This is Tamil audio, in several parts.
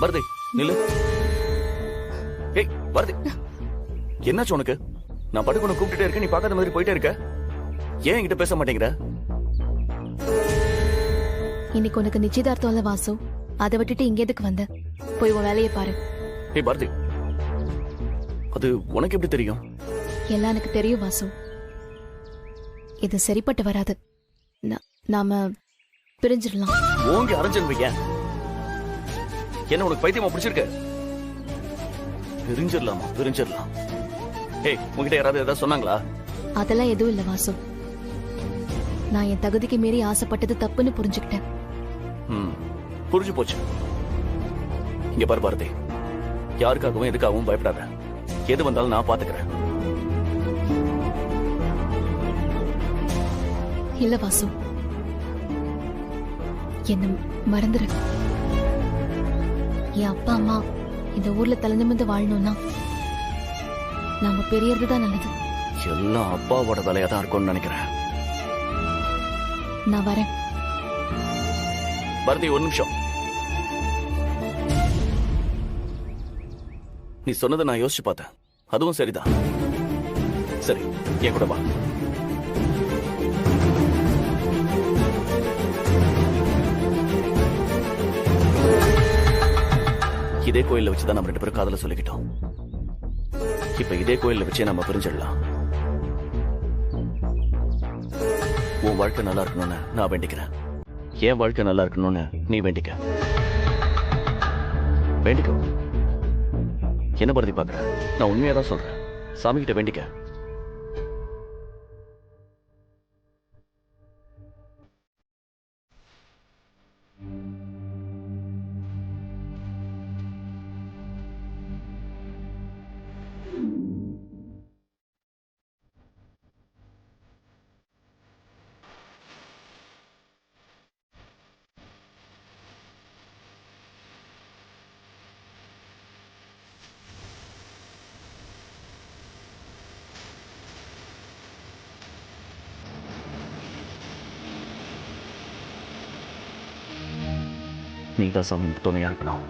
வருது நில்லு. ஏய் வருது. என்னாச்சு உனக்கு? நான் படுக்க உனக்கு கூப்பிட்டுட்டே இருக்கேன், நீ பார்க்காத மாதிரி போயிட்டே இருக்க. ஏன் என்கிட்ட பேச மாட்டேங்கிற? இன்னைக்கு உனக்கு நிச்சயதார்த்தம் இல்ல வாசு, அதை விட்டுட்டு இங்க எதுக்கு வந்த? போய் உன் வேலையை பாரு. ஏய் பாரதி, அது உனக்கு எப்படி தெரியும்? எல்லாம் எனக்கு தெரியும் வாசு. இது சரிப்பட்டு வராது. நாம பிரிஞ்சிடலாம். ஓங்கி அரைஞ்சன் வைக்க. என்ன உனக்கு பைத்தியமா பிடிச்சிருக்கு? பிரிஞ்சிடலாமா? பிரிஞ்சிடலாம். ஏய் உங்ககிட்ட யாராவது ஏதாவது சொன்னாங்களா? அதெல்லாம் எதுவும் இல்ல வாசு. நான் என் தகுதிக்கு மீறி ஆசைப்பட்டது தப்புன்னு புரிஞ்சுக்கிட்டேன். புரிஞ்சு போச்சு. இங்க பாரு பாரதி, யாருக்காகவும் எதுக்காகவும் பயப்படாத. எது வந்தாலும் நான் பாத்துக்கிறேன். இல்ல வாசு, என்ன மறந்துரு. என் அப்பா அம்மா இந்த ஊர்ல தலைநிமிர்ந்து வாழணும்னா நாம பெரியதுதான் நல்லது. எல்லாம் அப்பாவோட வேலையா தான் இருக்கும்னு நினைக்கிறேன். நான் வரேன். பாரதி ஒரு நிமிஷம். நீ சொன்னதை நான் யோசிச்சு பார்த்தேன். அதுவும் சரிதான். சரி, என் கூட வா. இதே கோயில்ல வச்சுதான் நம்ம 2 பேரும் காதல சொல்லிக்கிட்டோம். இப்ப இதே கோயில்ல வச்சே நம்ம பிரிஞ்சிடலாம். உன் வாழ்க்கை நல்லா இருக்கணும்னு நான் வேண்டிக்கிறேன். என் வாழ்க்கை நல்லா இருக்கணும்னு நீ வேண்டிக்க. வேண்டிக்கோ. என்ன பரதி பாக்குற? நான் உண்மையா தான் சொல்றேன். சாமி கிட்ட வேண்டிக்க. நீ தான் சாமி துணையா இருக்கணும்.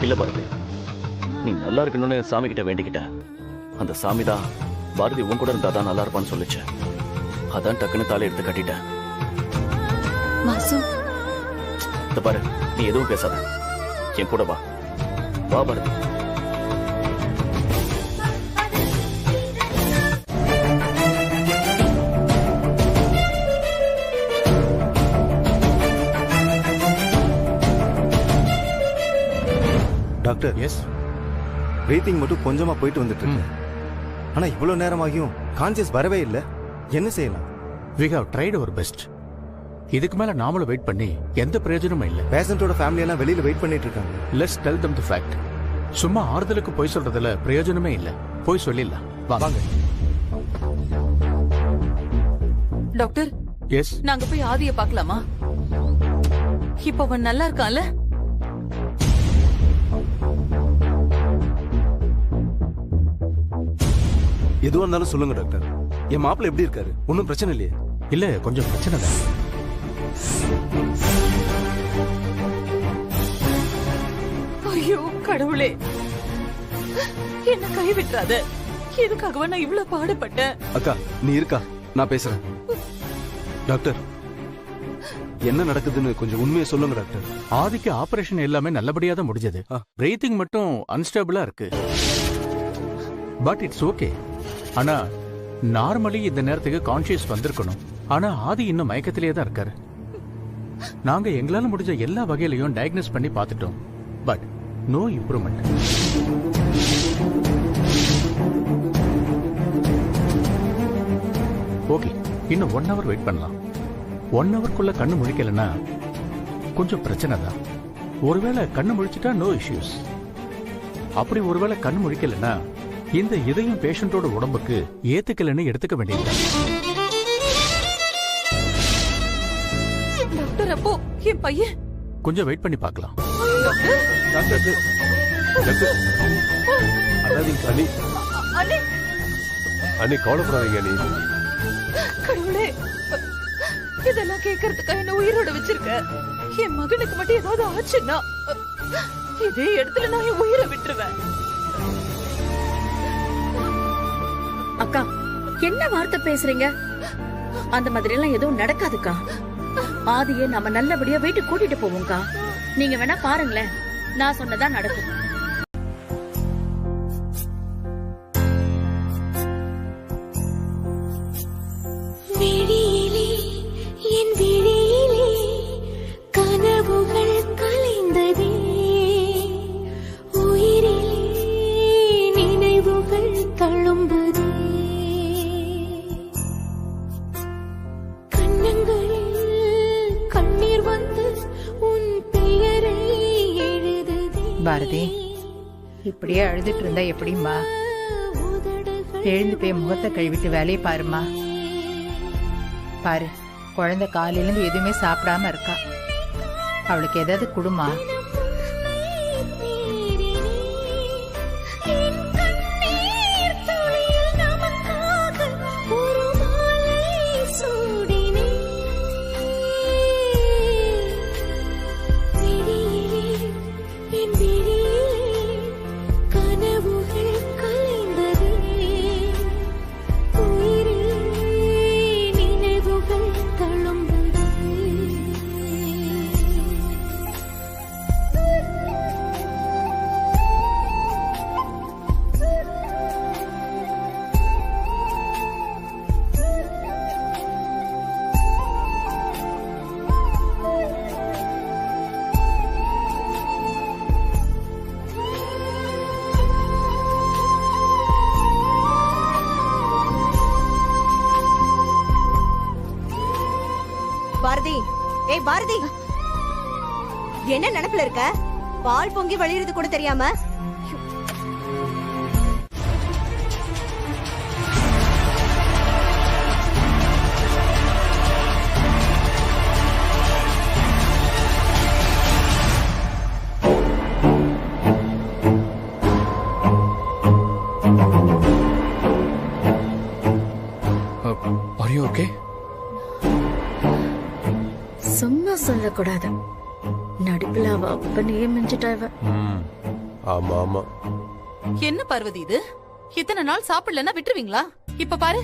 இல்ல பாரதி, நீ நல்லா இருக்கணும்னு சாமி கிட்ட வேண்டிக்கிட்ட. அந்த சாமி தான் பாரதி உன் கூட இருந்தா தான் நல்லா இருப்பான்னு சொல்லிச்சு. அதான் டக்குன்னு தாலி எடுத்து கட்டிட்டேன். பாரு, நீ எதுவும் பேசாத. என் கூட வா. வா பாரதி. டாக்டர், எஸ், பிரீத்திங் மட்டும் கொஞ்சமா போயிட்டு வந்துட்டு இருக்கு. ஆனா இவ்வளவு நேரமாகியும் கான்சியஸ் வரவே இல்லை. என்ன செய்யலாம்? We have tried our best. இதுக்கு மேல நாமளும் வெயிட் பண்ணி எந்த பிரயோஜனமும் இல்லை. பேஷண்டோட ஃபேமிலி எல்லாம் வெளியில வெயிட் பண்ணிட்டு இருக்காங்க. Let's tell them the fact. சும்மா ஆறுதலுக்கு போய் சொல்றதுல பிரயோஜனமே இல்லை. போய் சொல்லிடலாம். வாங்க. டாக்டர், எஸ், நாங்க போய் ஆதியை பார்க்கலாமா? இப்ப அவன் நல்லா இருக்கான்ல? எதுவா இருந்தாலும் சொல்லுங்க டாக்டர். என் மாப்பிள்ள எப்படி இருக்காரு? ஒன்னும் பிரச்சனை இல்லையே? இல்ல, கொஞ்சம் பிரச்சனை தான். ஐயோ கடவுளே, என்ன கைவிட்டுறாத. எதுக்காகவா நான் இவ்வளவு பாடுபட்டேன்? அக்கா நீ இருக்கா, நான் பேசுறேன். டாக்டர், என்ன நடக்குதுன்னு கொஞ்சம் உண்மையை சொல்லுங்க டாக்டர். ஆதிக்கு ஆபரேஷன் எல்லாமே நல்லபடியா தான் முடிஞ்சது. பிரீத்திங் மட்டும் அன்ஸ்டேபிளா இருக்கு. But it's okay. ஆனா நார்மலி இந்த நேரத்துக்கு கான்சியஸ் வந்திருக்கணும். ஆனா ஆதி இன்னும் மயக்கத்திலேயே தான் இருக்காரு. நாங்க எங்களால முடிஞ்ச எல்லா வகையிலையும் டயக்னோஸ் பண்ணி பார்த்துட்டோம். But no improvement. ஓகே, இன்னும் 1 hour வெயிட் பண்ணலாம். 1 ஹவர்க்குள்ள கண்ணு முழிக்கலன்னா கொஞ்சம் பிரச்சனை தான். ஒருவேளை கண்ணு முழிச்சிட்டா நோ இஷ்யூஸ். அப்படி ஒருவேளை கண்ணு முழிக்கலன்னா இந்த இதயம் பேஷண்டோட உடம்புக்கு ஏத்துக்கலன்னு எடுத்துக்க வேண்டியது. டாக்டர், அப்போ என் பையன் கொஞ்சம் வெயிட் பண்ணி பார்க்கலாம். அண்ணி கவலைப்படாதீங்க அண்ணி. கடவுளே, இதெல்லாம் கேட்கறதுக்கா என்ன உயிரோட வச்சிருக்க? என் மகனுக்கு மட்டும் ஏதாவது ஆச்சுன்னா இதே இடத்துல நான் என் உயிரை விட்டுருவேன். அக்கா, என்ன வார்த்தை பேசுறீங்க? அந்த மாதிரி எல்லாம் எதுவும் நடக்காதுக்கா. ஆதியே நம்ம நல்லபடியா வீட்டுக்கு கூட்டிட்டு போவோம்க்கா. நீங்க வேணா பாருங்களேன், நான் சொன்னதா நடக்கும். விழியிலே என் விழியிலே கனவுகள் கலைந்ததே, உயிரிலே நினைவுகள் தழும்புதே, கண்ணங்களில் கண்ணீர் வந்து உன் பெயரை எழுதுதே. பாரதி, இப்படியே அழுதுட்டு இருந்தா எப்படிம்மா? எழுந்து போய் முகத்தை கழுவிட்டு வேலையை பாருமா. பாரு, குழந்தை காலையில இருந்து எதுவுமே சாப்பிடாம இருக்கா. அவளுக்கு ஏதாவது குடுமா. பாரதி, ஏய் பாரதி, என்ன நினைப்புல இருக்க? பால் பொங்கி வழியிறது கூட தெரியாம. Are you okay? சும்மா சொல்லக்கூடாது. நடிப்புல அவ அப்பனையே மிஞ்சிட்டா இவ. ஆமா ஆமா. என்ன பார்வதி இது? இத்தனை நாள் சாப்பிடலன்னா விட்டுருவீங்களா? இப்ப பாரு,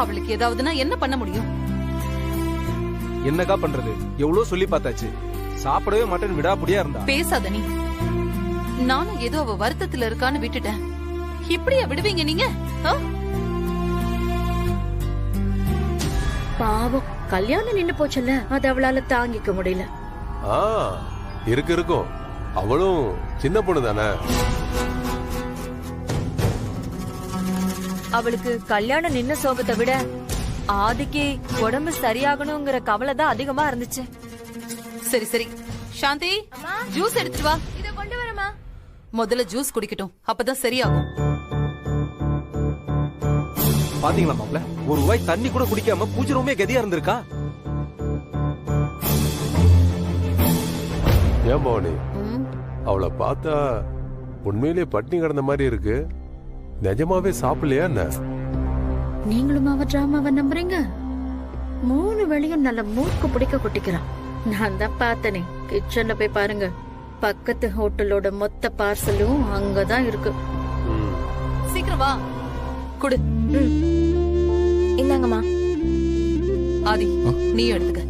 அவளுக்கு ஏதாவதுன்னா என்ன பண்ண முடியும்? என்னக்கா பண்றது? எவ்வளவு சொல்லி பார்த்தாச்சு, சாப்பிடவே மாட்டேன் விடாப்புடியா இருந்தா. பேசாத நீ. நானும் ஏதோ அவ வருத்தத்துல இருக்கான்னு விட்டுட்டேன். இப்படியா விடுவீங்க நீங்க? பாவம், கல்யாணம் நின்னு போச்சுல்ல, அது அவளால தாங்கிக்க முடியல. இருக்கும். அவளும் சின்ன பொண்ணு தானே. அவளுக்கு கல்யாணம் நின்ன சோகத்தை விட ஆதிக்கு உடம்பு சரியாகணுங்கிற கவலை தான் அதிகமா இருந்துச்சு. சரி சரி சாந்தி, ஜூஸ் எடுத்துட்டு வா. இத கொண்டு வரமா? முதல்ல ஜூஸ் குடிக்கட்டும், அப்பதான் சரியாகும். பாத்தீங்களா மாப்ள, ஒரு வாய் தண்ணி கூட குடிக்காம பூஜை ரூமே கதியா இருந்திருக்கா. ஏன் பவனி, அவளை பார்த்தா உண்மையிலே பட்டினி கிடந்த மாதிரி இருக்கு. நிஜமாவே சாப்பிடலையா என்ன? நீங்களும் அவ டிராமாவை நம்புறீங்க? 3 வேளையும் நல்ல மூக்கு பிடிக்க கொட்டிக்கிறான். நான் தான் பார்த்தனே, கிச்சன்ல போய் பாருங்க. பக்கத்து ஹோட்டலோட மொத்த பார்சலும் அங்கதான் இருக்கு. சீக்கிரம் வா, குடு. இந்தாங்கம்மா. ஆதி, நீ எடுத்துக்க.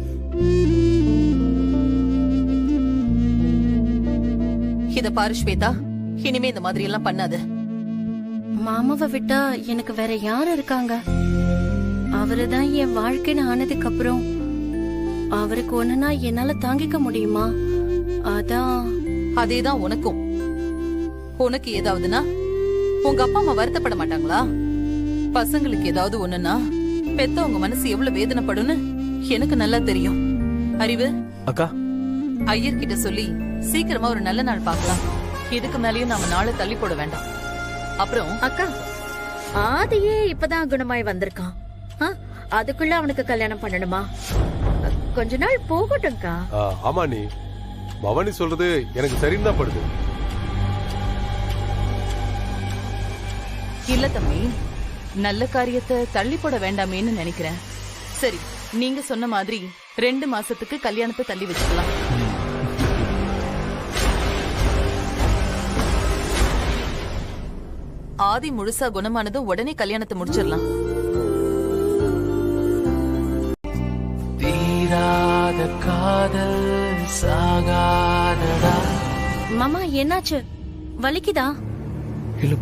இத பாரு ஸ்வேதா, இனிமே இந்த மாதிரி எல்லாம் பண்ணாத. மாமாவை விட்டா எனக்கு வேற யாரு இருக்காங்க? அவருதான் என் வாழ்க்கைன்னு ஆனதுக்கு அப்புறம் அவருக்கு ஒண்ணுனா என்னால தாங்கிக்க முடியுமா? அதான். அதேதான் உனக்கும். உனக்கு ஏதாவதுன்னா உங்க அப்பா அம்மா வருத்தப்பட மாட்டாங்களா? பசங்களுக்கு ஏதாவது ஒண்ணுன்னா பெத்தவங்க மனசு எவ்வளவு வேதனைப்படும்னு எனக்கு நல்லா தெரியும். அறிவு அக்கா, ஐயர்கிட்ட சொல்லி சீக்கிரமா ஒரு நல்ல நாள் பார்க்கலாம். இதுக்கு மேலயும் நாம நாளை தள்ளி போட வேண்டாம். அப்புறம் அக்கா, ஆதியே இப்பதான் குணமாய் வந்திருக்கான். அதுக்குள்ள அவனுக்கு கல்யாணம் பண்ணணுமா? கொஞ்ச நாள் போகட்டும்க்கா. ஆமா, நீ பவானி சொல்றது எனக்கு சரின்னு தான் படுது. இல்ல தம்பி, நல்ல காரியத்தை தள்ளி போட வேண்டாமேன்னு நினைக்கிறேன். சரி, நீங்க சொன்ன மாதிரி 2 மாசத்துக்கு கல்யாணத்தை தள்ளி வச்சுக்கலாம். ஆதி முழுசா குணமானதும் உடனே கல்யாணத்தை முடிச்சிடலாம். தீராத காதல் சாகாதடா. மாமா என்னாச்சு? வலிக்குதா? இல்ல,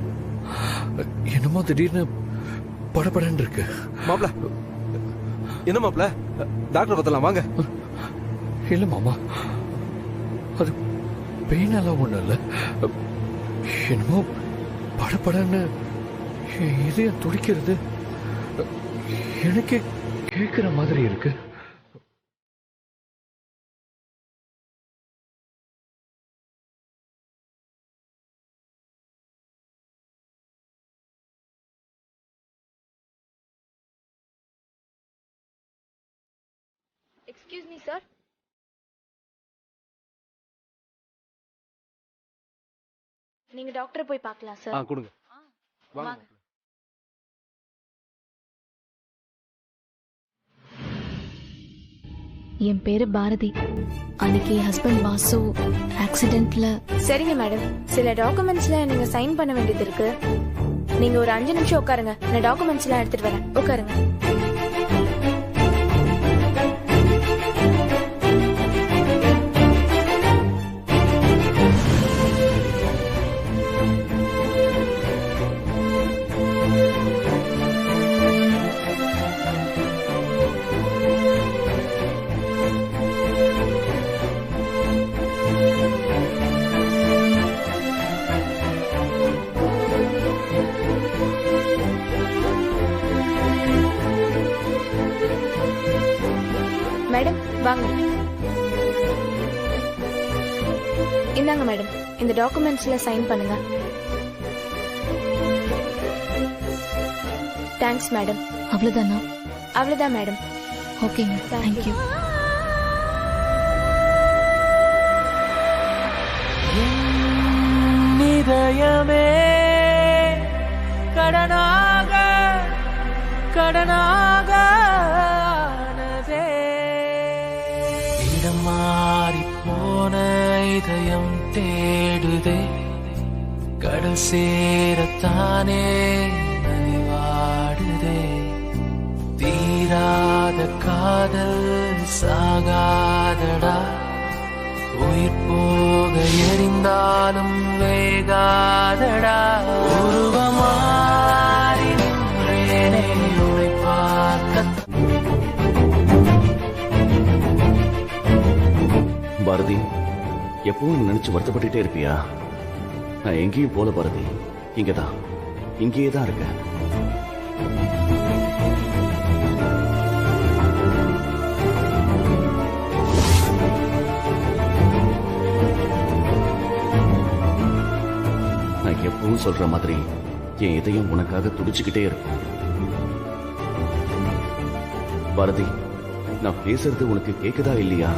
என்னமோ திடீர்னு படபடன்னு இருக்கு. மாப்ள, என்ன மாப்ள, டாக்டர் பத்தலாம் வாங்க. இல்ல மாமா, அது பெயின் எல்லாம் ஒண்ணு இல்ல. என்னமோ படபடன்னு இதயம் துடிக்கிறது எனக்கே கேக்குற மாதிரி இருக்கு. Excuse me sir. நீங்க டாக்டரை போய் பார்க்கலாம் சார். கொடுங்க. வாங்க. என் பேரு பாரதி. அன்னைக்கு ஹஸ்பண்ட் வாசு ஆக்சிடென்ட்ல. சரிங்க மேடம், சில டாக்குமெண்ட்ஸ்ல நீங்க சைன் பண்ண வேண்டியது இருக்கு. நீங்க ஒரு 5 நிமிஷம் உட்காருங்க, நான் டாக்குமெண்ட்ஸ் எல்லாம் எடுத்துட்டு வரேன். உட்காருங்க. மேடம் வாங்க. இந்தாங்க மேடம், இந்த டாக்குமெண்ட்ஸ்ல சைன் பண்ணுங்க. Thanks madam. அவ்வளவுதானா? அவ்வளவுதான் மேடம். ஓகேங்க, தேங்க்யூ. இதயமே கடனாக கடனாக இடம் மாறி போன இதயம் தேடுதே, கடல் சேரத்தானே நதிவாடுதே. தீராத காதல் சாகாதடா, உயிர் போக எரிந்தாலும் வேகாதடா. உருவமாறி நின்றேனே உன்னை பார்க்க. பாரதி, எப்பவும் நினைச்சு வருத்தப்பட்டுட்டே இருப்பியா? நான் எங்கேயும் போல பாரதி, இங்கதான், இங்கேயே தான் இருக்கேன். நான் எப்பவும் சொல்ற மாதிரி என் இதயம் உனக்காக துடிச்சுக்கிட்டே இருக்கும். பாரதி, நான் பேசுறது உனக்கு கேக்குதா இல்லையா?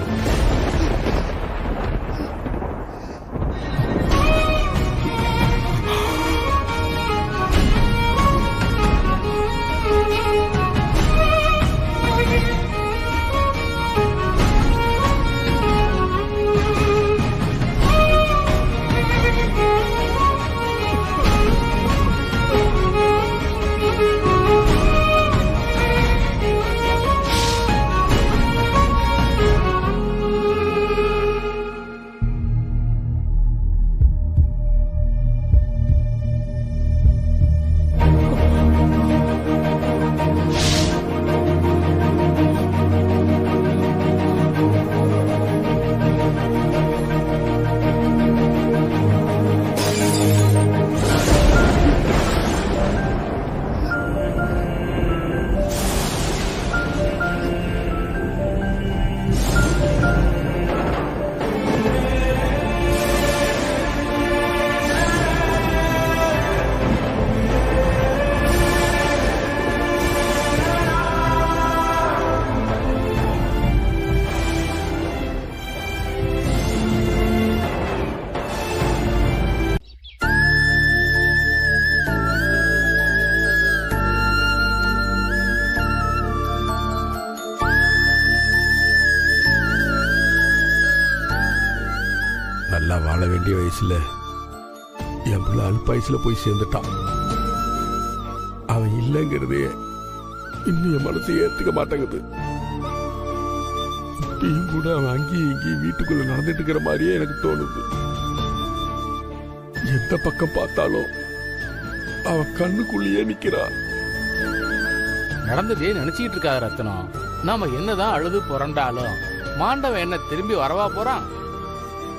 வேண்டிய வயசுல என் பிள்ளை அல்பாயுசுல போய் சேர்ந்துட்டான். அவன் இல்லைங்கிறதே இன்னும் என் மனசு ஏத்துக்க மாட்டேங்குது. இப்பயும் கூட அவன் அங்கேயும் இங்கேயும் வீட்டுக்குள்ள நடந்துட்டு இருக்கிற மாதிரியே எனக்கு தோணுது. எந்த பக்கம் பார்த்தாலும் அவன் கண்ணுக்குள்ளேயே நிக்கிறான். நடந்ததே நினைச்சிட்டு இருக்காத ரத்னம். நாம என்னதான் அழுது புரண்டாலும் மாண்டவன் என்ன திரும்பி வரவா போறான்?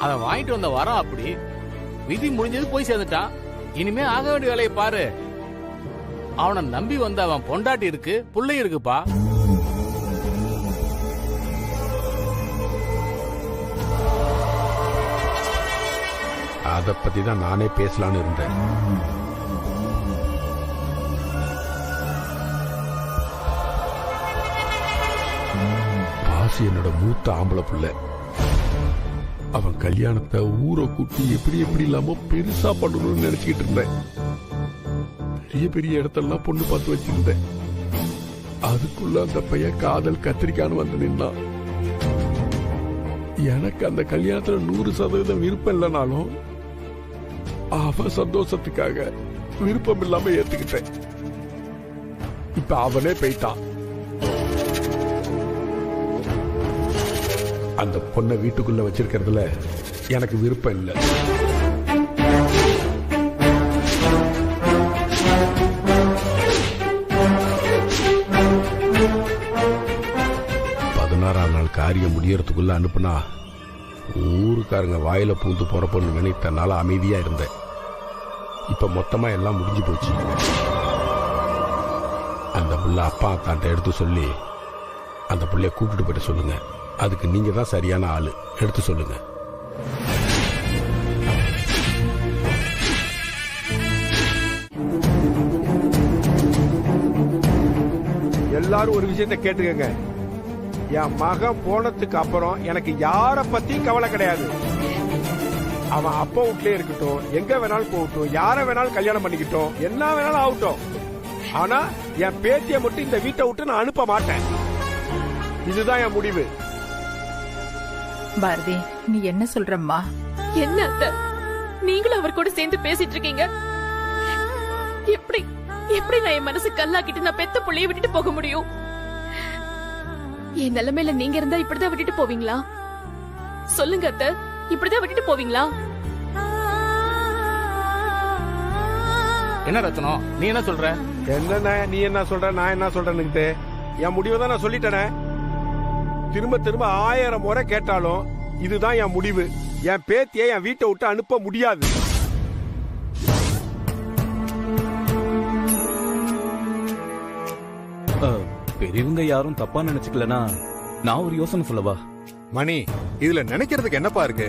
அவன் வாங்கிட்டு வந்த வரம் அப்படி. விதி முடிஞ்சது போய் சேர்ந்துட்டான். இனிமே ஆக வேண்டிய வேலையை பாரு. அவனை நம்பி வந்த அவன் பொண்டாட்டி இருக்கு, புள்ளை இருக்குப்பா. அதை பத்தி தான் நானே பேசலான்னு இருந்தேன். பாசி என்னோட மூத்த ஆம்பளை பிள்ளை. அவன் கல்யாணத்தை ஊரை கூட்டி எப்படி எப்படி இல்லாம பெருசா பண்ணணும்னு நினைச்சுக்கிட்டு இருந்தேன். பெரிய பெரிய இடத்தெல்லாம் பொண்ணு பார்த்து வச்சிருந்தேன். அதுக்குள்ள அந்த பையன் காதல் கத்திரிக்கான்னு வந்து நின்னான். எனக்கு அந்த கல்யாணத்துல 100% விருப்பம் இல்லைனாலும் அவன் சந்தோஷத்துக்காக விருப்பம் இல்லாம ஏத்துக்கிட்டேன். இப்ப அவனே போயிட்டான். அந்த பொண்ணை வீட்டுக்குள்ள வச்சிருக்கிறதுல எனக்கு விருப்பம் இல்லை. நாள் காரியம் முடியறதுக்குள்ள அனுப்புனா ஊருக்காரங்க வாயில பூந்து போறப்போன்னு நினைத்தனால அமைதியா இருந்தேன். இப்ப மொத்தமா எல்லாம் முடிஞ்சு போச்சு. அந்த புள்ள அப்பா அத்தான்ட்ட எடுத்து சொல்லி அந்த புள்ளைய கூப்பிட்டு போயிட்டு சொல்லுங்க. அதுக்கு நீங்க தான் சரியான ஆளு. எடுத்து சொல்லுங்க. எல்லாரும் ஒரு விஷயத்தை கேட்டுக்கங்க. என் மகன் போனதுக்கு அப்புறம் எனக்கு யார பத்தியும் கவலை கிடையாது. அவன் அப்பா வீட்லயே இருக்கட்டும், எங்க வேணாலும் போகட்டும், யார வேணாலும் கல்யாணம் பண்ணிக்கிட்டோம், என்ன வேணாலும் ஆகட்டும். ஆனா என் பேத்திய மட்டும் இந்த வீட்டை விட்டு நான் அனுப்ப மாட்டேன். இதுதான் என் முடிவு. பாரதி, நீ என்ன சொல்றம்மா? என்ன அத்தை, நீங்களும் அவர் கூட சேர்ந்து பேசிட்டு இருக்கீங்க? எப்படி எப்படி நான் என் மனசு கல்லாக்கிட்டு நான் பெத்த புள்ளைய விட்டுட்டு போக முடியும்? என் நிலைமையில நீங்க இருந்தா இப்படிதான் விட்டுட்டு போவீங்களா? சொல்லுங்க அத்தை, இப்படிதான் விட்டுட்டு போவீங்களா? என்ன ரத்னம், நீ என்ன சொல்ற? என்ன நீ என்ன சொல்ற, நான் என்ன சொல்றேன்னு என் முடிவை தான் நான் சொல்லிட்டேனே. திரும்ப திரும்ப 1000 முறை கேட்டாலும் இதுதான் என் முடிவு. என் பேத்தியை என் வீட்டை விட்டு அனுப்ப முடியாது. பெரியவங்க யாரும் தப்பா நினைச்சுக்கலனா நான் ஒரு யோசனை சொல்லவா? மணி, இதுல நினைக்கிறதுக்கு என்னப்பா இருக்கு?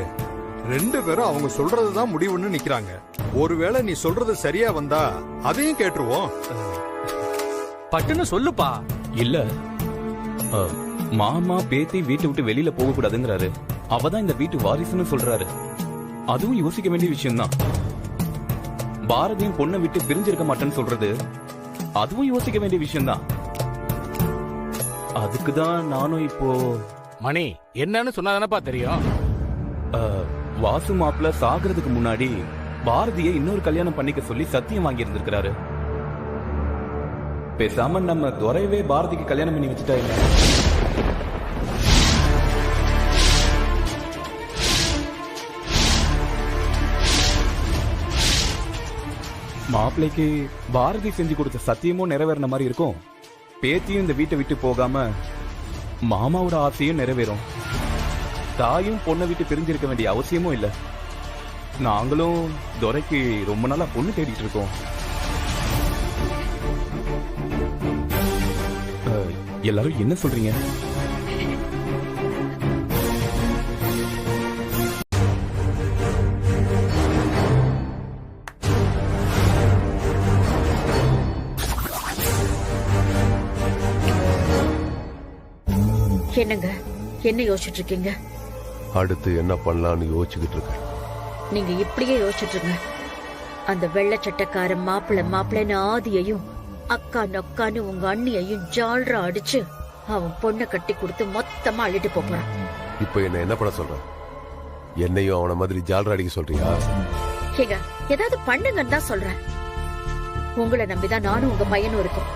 2 பேரும் அவங்க சொல்றதுதான் முடிவுன்னு நிக்கிறாங்க. ஒருவேளை நீ சொல்றது சரியா வந்தா அதையும் கேட்டுருவோம். பட்டுன்னு சொல்லுப்பா. இல்ல, மாமா பேத்தி வீட்டை விட்டு வெளியில போக கூடாதுங்கிறாரு. அவதான் இந்த வீட்டு வாரிசுன்னு சொல்றாரு. அதுவும் யோசிக்க வேண்டிய விஷயம் தான். பாரதியும் பொண்ணை விட்டு பிரிஞ்சிருக்க மாட்டேன்னு சொல்றது அதுவும் யோசிக்க வேண்டிய விஷயம் தான். அதுக்குதான் நானும் இப்போ மணி என்னன்னு சொன்னாதானப்பா தெரியும். வாசு மாப்பிள்ள சாகிறதுக்கு முன்னாடி பாரதியை இன்னொரு கல்யாணம் பண்ணிக்க சொல்லி சத்தியம் வாங்கி இருந்திருக்கிறாரு. பேசாம நம்ம துறையவே பாரதிக்கு கல்யாணம் பண்ணி வச்சுட்டா இல்ல? மாப்பிள்ளைக்கு பாரதி செஞ்சு கொடுத்த சத்தியமும் நிறைவேறின மாதிரி இருக்கும். பேத்தியும் இந்த வீட்டை விட்டு போகாம மாமாவோட ஆசையும் நிறைவேறும். தாயும் பொண்ணை விட்டு பிரிஞ்சிருக்க வேண்டிய அவசியமும் இல்ல. நாங்களும் துரைக்கு ரொம்ப நாளா பொண்ணு தேடிட்டு இருக்கோம். எல்லாரும் என்ன சொல்றீங்க? என்னங்க, என்ன யோசிச்சுட்டு இருக்கீங்க? அடுத்து என்ன பண்ணலாம்னு யோசிச்சுக்கிட்டு இருக்கேன். நீங்க இப்படியே யோசிச்சுட்டு இருங்க. அந்த வெள்ளை சட்டக்கார மாப்பிள்ளைன்னு ஆதியையும் அக்கா நொக்கான்னு உங்க அண்ணியையும் ஜால்ரா அடிச்சு அவன் பொண்ணை கட்டி கொடுத்து மொத்தமா அள்ளிட்டு போறான். இப்ப என்ன பண்ண சொல்ற? என்னையும் அவன மாதிரி ஜால்ரா அடிக்க சொல்றியா? ஏங்க ஏதாவது பண்ணுங்கன்னு தான் சொல்றேன். உங்களை நம்பிதான் நானும் உங்க பையனும் இருக்கோம்.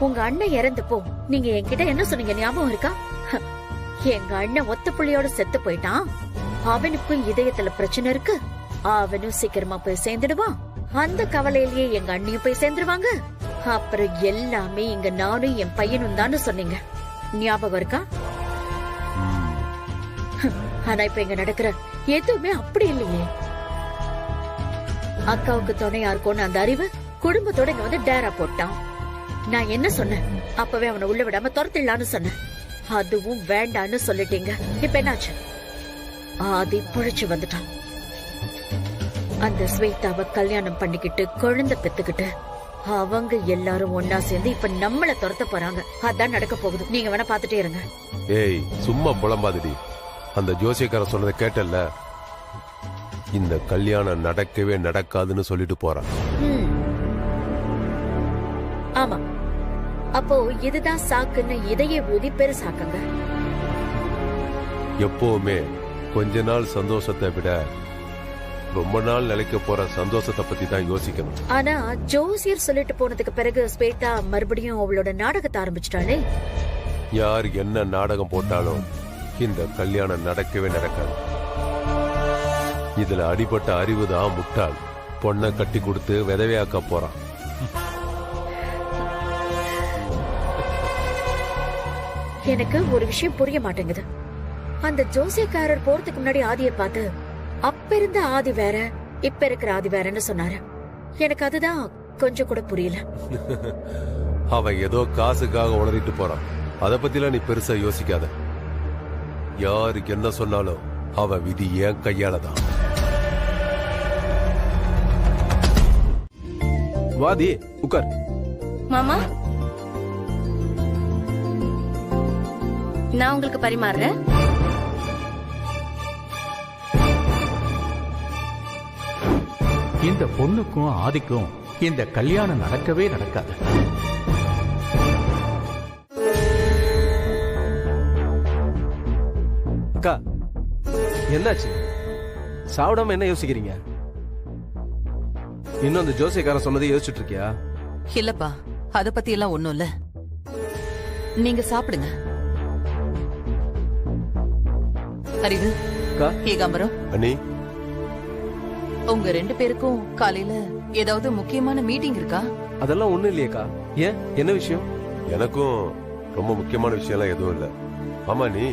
உங்க அண்ணன் இறந்தப்போ நீங்க என்கிட்ட என்ன சொன்னீங்க ஞாபகம் இருக்கா? எங்க அண்ணன் ஒத்த புள்ளியோட செத்து போயிட்டான். அவனுக்கும் இதயத்துல பிரச்சனை இருக்கு. அவனும் சீக்கிரமா போய் சேர்ந்துடுவான். அந்த கவலையிலேயே எங்க அண்ணியும் போய் சேர்ந்துருவாங்க. அப்புறம் எல்லாமே இங்க நானும் என் பையனும் தானு சொன்னீங்க. ஞாபகம் இருக்கா? ஆனா இப்ப இங்க நடக்கிற எதுவுமே அப்படி இல்லையே. அக்காவுக்கு துணையா இருக்கும்னு அந்த அறிவு குடும்பத்தோட இங்க வந்து டேரா போட்டான். நான் என்ன சொன்னேன்? அப்பவே அவனை உள்ள விடாம துரத்திடலான்னு சொன்னேன். அதுவும் வேண்டான்னு சொல்லிட்டீங்க. இப்ப என்னாச்சு? ஆதி புழைச்சு வந்துட்டான். அந்த ஸ்வேதாவை கல்யாணம் பண்ணிக்கிட்டு குழந்தை பெத்துக்கிட்டு அவங்க எல்லாரும் ஒன்னா சேர்ந்து இப்ப நம்மள துரத்த போறாங்க. அதான் நடக்க போகுது. நீங்க வேணா பாத்துட்டே இருங்க. ஏய் சும்மா புலம்பாதடி. அந்த ஜோசியக்காரன் சொன்னதை கேட்டல்ல? இந்த கல்யாணம் நடக்கவே நடக்காதுன்னு சொல்லிட்டு போறான். ஆமா, அப்போ இதுதான் சாக்குன்னு இதையே ஊதி பெருசாக்குங்க. எப்பவுமே கொஞ்ச நாள் சந்தோஷத்தை விட ரொம்ப நாள் நிலைக்க போற சந்தோஷத்தை பத்தி தான் யோசிக்கணும். ஆனா ஜோசியர் சொல்லிட்டு போனதுக்கு பிறகு ஸ்வேதா மறுபடியும் அவளோட நாடகத்தை ஆரம்பிச்சிட்டாளே. யார் என்ன நாடகம் போட்டாலும் இந்த கல்யாணம் நடக்கவே நடக்காது. இதுல அடிபட்ட அறிவுதான் முட்டாள். பொண்ணை கட்டி கொடுத்து விதவையாக்க போறான். எனக்கு ஒரு விஷயம் புரிய மாட்டேங்குது. அந்த ஜோசியக்காரர் போறதுக்கு முன்னாடி ஆதியை பார்த்து அப்ப இருந்த ஆதி வேற இப்ப இருக்கிற ஆதி வேறன்னு சொன்னாரு. எனக்கு அதுதான் கொஞ்சம் கூட புரியல. அவன் ஏதோ காசுக்காக உணரிட்டு போறான். அத பத்திலாம் நீ பெருசா யோசிக்காத. யாருக்கு என்ன சொன்னாலும் அவன் விதி என் கையாலதான். வாதி உட்கார். மாமா நான் உங்களுக்கு பரிமாறுறேன். இந்த பொண்ணுக்கும் ஆதிக்கும் இந்த கல்யாணம் நடக்கவே நடக்காது. அக்கா என்னாச்சு? சாப்பிடாம என்ன யோசிக்கிறீங்க? இன்னும் அந்த ஜோசியக்காரன் சொன்னதை யோசிச்சுட்டு இருக்கியா? இல்லப்பா, அத பத்தி எல்லாம் ஒண்ணும் இல்ல. நீங்க சாப்பிடுங்க. அறிவு, ஏகாம்பரம், அண்ணி, உங்க 2 பேருக்கும் காலையில ஏதாவது முக்கியமான மீட்டிங் இருக்கா? அதெல்லாம் ஒண்ணும் இல்லையேக்கா. ஏன், என்ன விஷயம்? எனக்கும் ரொம்ப முக்கியமான விஷயம் எல்லாம் எதுவும் இல்ல. ஆமா, நீ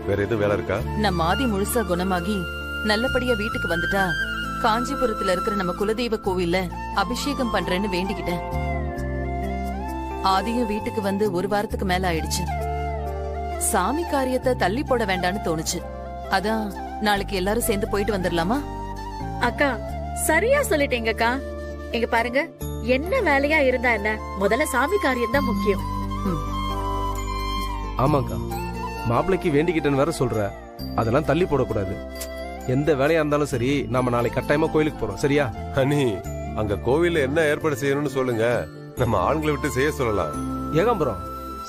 வேற எதுவும் வேலை இருக்கா? நம்ம ஆதி முழுசா குணமாகி நல்லபடியா வீட்டுக்கு வந்துட்டா காஞ்சிபுரத்துல இருக்கிற நம்ம குலதெய்வ கோவில்ல அபிஷேகம் பண்றேன்னு வேண்டிக்கிட்டேன். ஆதியும் வீட்டுக்கு வந்து 1 வாரத்துக்கு மேல ஆயிடுச்சு. சாமி காரியத்தை தள்ளி போட வேண்டான்னு தோணுச்சு. அதான் நாளைக்கு எல்லாரும் சேர்ந்து போயிட்டு வந்துடலாமா? அக்கா சரியா சொல்லிட்டீங்க அக்கா. இங்க பாருங்க, என்ன வேலையா இருந்தா என்ன, முதல்ல சாமி காரியம் தான் முக்கியம். ஆமாக்கா, மாப்பிளைக்கு வேண்டிக்கிட்டேன்னு வேற சொல்ற. அதெல்லாம் தள்ளி போடக்கூடாது. எந்த வேலையா இருந்தாலும் சரி, நாம நாளைக்கு கட்டாயமா கோயிலுக்கு போறோம். சரியா? அண்ணி, அங்க கோவில்ல என்ன ஏற்பாடு செய்யணும்னு சொல்லுங்க. நம்ம ஆண்களை விட்டு செய்ய சொல்லலாம். ஏகாம்பரம்,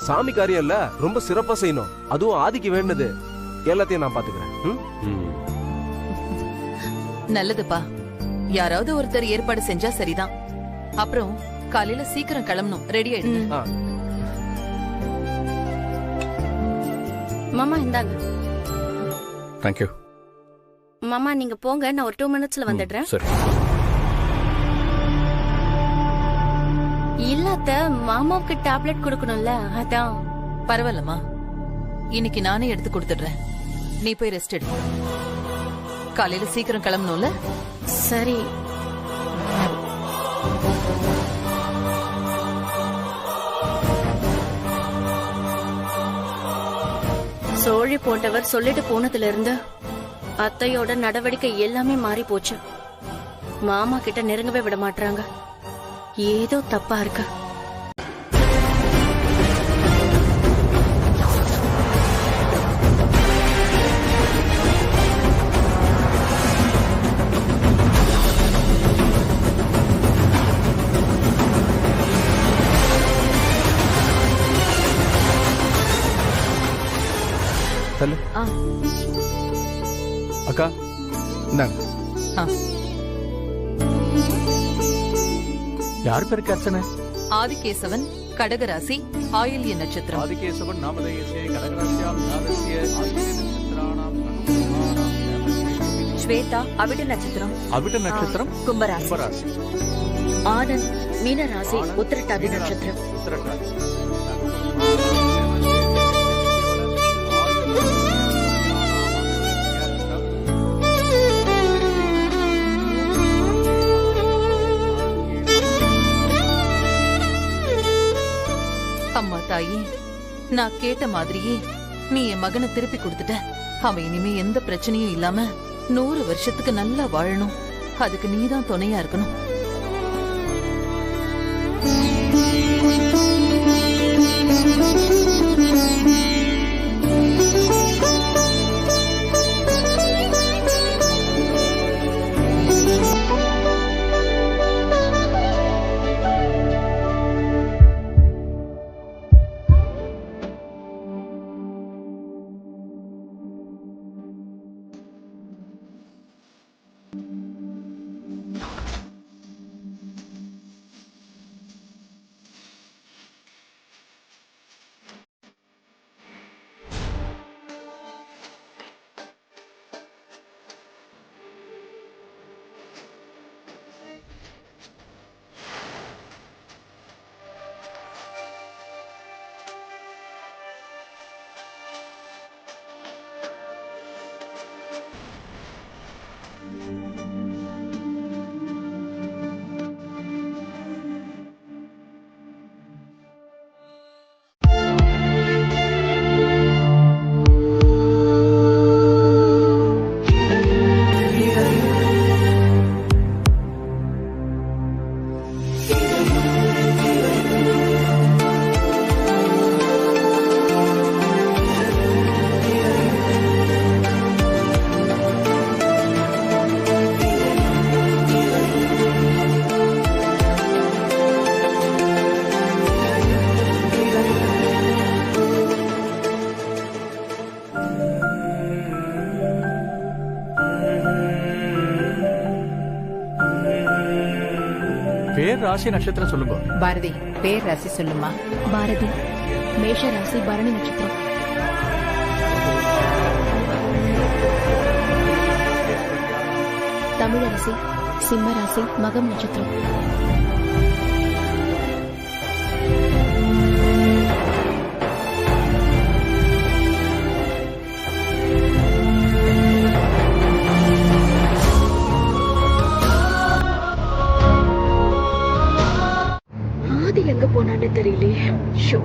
சாமி காரியம் இல்ல, ரொம்ப சிறப்பா செய்யணும். அதுவும் ஆதிக்கு வேண்டது எல்லாத்தையும் நான் பாத்துக்கிறேன். நல்லதுப்பா. யாராவது ஒருத்தர் ஏற்பாடு செஞ்சா சரிதான். அப்புறம் காலையில சீக்கிரம் கிளம்பணும். ரெடி ஆயிடுங்க. மாமா இந்தாங்க. தேங்க்யூ. மாமா நீங்க போங்க, நான் ஒரு 2 மினிட்ஸ்ல வந்துடுறேன். சரி. இல்லாத மாமாவுக்கு டேப்லெட் கொடுக்கணும்ல, அதான். பரவாயில்லம்மா, இன்னைக்கு நானே எடுத்து கொடுத்துடுறேன். நீ போய் ரெஸ்ட் எடு. காலையில சீக்கிரம் கிளம்பணும்ல? சரி. சோழி போன்றவர் சொல்லிட்டு போனதுல இருந்து அத்தையோட நடவடிக்கை எல்லாமே மாறி போச்சு. மாமா கிட்ட நெருங்கவே விட மாட்டாங்க. ஏதோ தப்பா இருக்கு. தள்ளு. அக்கா இந்தாங்க. யார் பேருக்கு அர்ச்சனை? ஆதிகேசவன், கடகராசி, ஆயில்ய நட்சத்திரம். ஆதிகேசவன் நாமதேயசே கடகராசியாம் நாதஸ்ய ஆயில்ய நட்சத்திராணாம் ஸ்வேதா அவிட்ட நட்சத்திரம். அவிட்ட நட்சத்திரம் கும்பராசி. கும்பராசி. ஆனந்த் மீன ராசி உத்திரட்டாதி நட்சத்திரம். உத்திரட்டாதி. அம்மா தாயே, நான் கேட்ட மாதிரியே நீ என் மகனை திருப்பி கொடுத்துட்ட. அவன் இனிமே எந்த பிரச்சனையும் இல்லாம 100 வருஷத்துக்கு நல்லா வாழணும். அதுக்கு நீதான் துணையா இருக்கணும். பேர் ராசி நட்சத்திரம் சொல்லுங்க. பாரதி, பேர் ராசி சொல்லுமா. பாரதி மேஷ ராசி பரணி நட்சத்திரம். தமிழரசி சிம்ம ராசி மகம் நட்சத்திரம். ஆதி எங்க போனான்னு தெரியலையே. ஷோ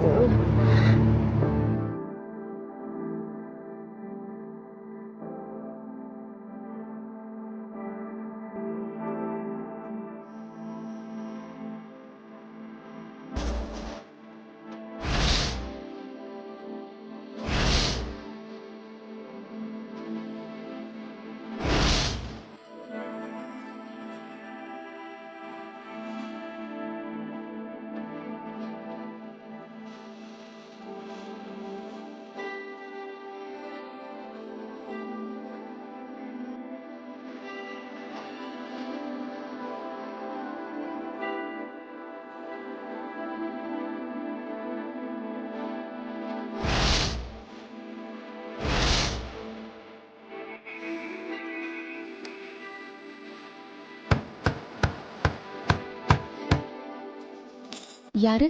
யாரு?